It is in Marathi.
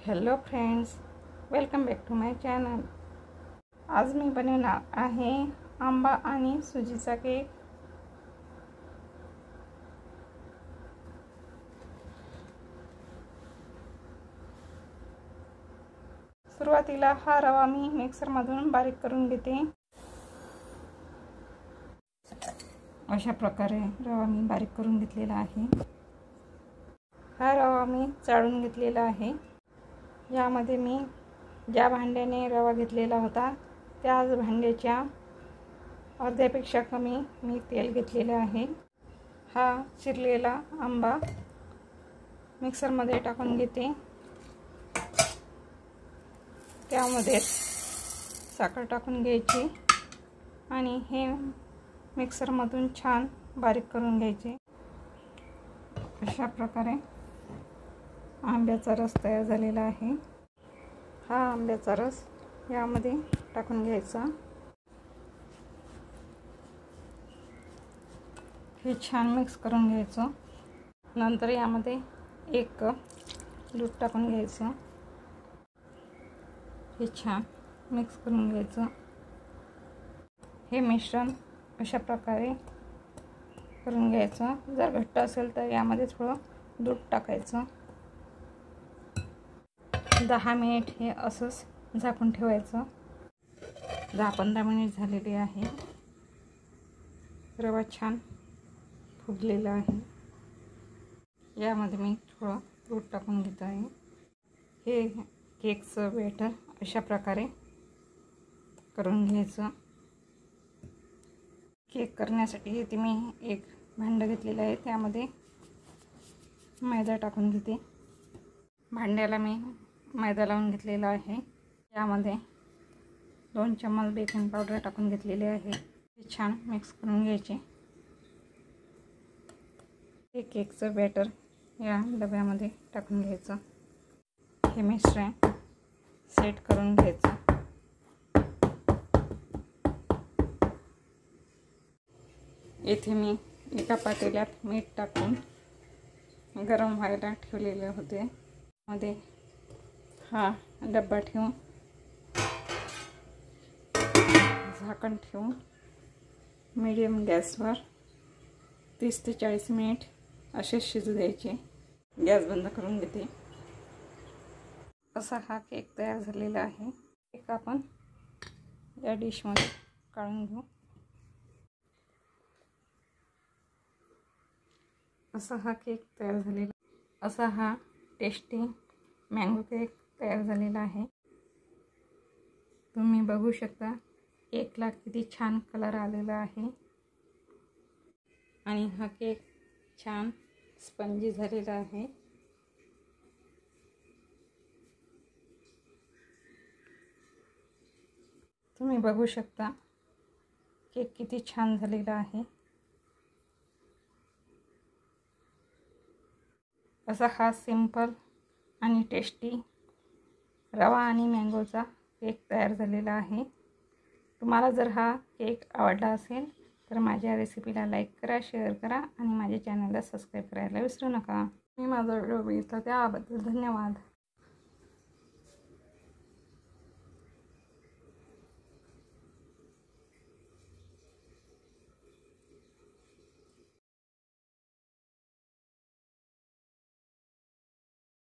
Hello friends, welcome back to my channel. आज मी बनवणार आहे आंबा आणि सुजीचा केक। सुरुवातीला हा रवा मी मिक्सरमधून बारीक करून घेते। अशा प्रकारे रवा मी बारीक करून घेतलेला आहे। हा रवा मी चाळून घेतलेला आहे। यामध्ये मी ज्या भांड्याने रवा घेतलेला होता त्याच भांड्याच्या अर्ध्यापेक्षा कमी मी तेल घेतलेले आहे। हा चिरलेला आंबा मिक्सरमध्ये टाकून घेते। त्यामध्ये साखर टाकून घ्यायची आणि हे मिक्सरमधून छान बारीक करून घ्यायचे। अशा प्रकारे आंब्याचा रस तयार झालेला आहे। हा आंब्याचा रस यामध्ये टाकून घ्यायचा। हे छान मिक्स करून घ्यायचं। नंतर यामध्ये 1 कप दूध टाकून घ्यायचं। हे छान मिक्स करून घ्यायचं। हे मिश्रण अशा प्रकारे करून घ्यायचं। जर घट्ट असेल तर यामध्ये थोडं दूध टाकायचं। 10 मिनिट हे असंच झाकून ठेवायचं। 10-15 मिनिट झालेले आहे। रवा छान फुगलेला आहे। यामध्ये मी थोडं दूध टाकून घेत आहे। हे केकचं बॅटर अशा प्रकारे करून घ्यायचं। केक करण्यासाठी इथे मी एक भांडं घेतलेलं आहे। त्यामध्ये मैदा टाकून घेते। भांड्याला मी मैदा लावून घेतलेला आहे। यामध्ये 2 चम्मच बेकिंग पावडर टाकून घेतलेले आहे। हे छान मिक्स करून घ्यायचे। हे केकचं बॅटर या डब्यामध्ये टाकून घ्यायचं। हे मिश्रण सेट करून घ्यायचं। येथे मी एका पातेल्यात मीठ टाकून गरम व्हायला ठेवलेले होते। मध्ये हा डब्बा ठेवून झाकण ठेवून मीडियम गॅसवर 30 ते 40 मिनिट असे शिजू द्यायचे। गॅस बंद करून घेते। असा हा केक तयार झालेला आहे। केक आपण या डिशमध्ये काढून घेऊ। असा हा केक तयार झालेला, असा हा टेस्टी मँगो केक तयार झालेला आहे। तुम्ही बघू शकता केकला किती छान कलर आलेला आहे आणि हा केक छान स्पंजी झालेला आहे। तुम्ही बघू शकता केक किती छान झालेला आहे। असा हा सिंपल आणि टेस्टी रवा आणि मँगोचा केक तयार झालेला आहे। तुम्हाला जर हा केक आवडला असेल तर माझ्या रेसिपीला लाईक करा, शेअर करा आणि माझ्या चॅनलला सबस्क्राईब करायला विसरू नका। मी माझा व्हिडिओ बघितला त्याबद्दल धन्यवाद।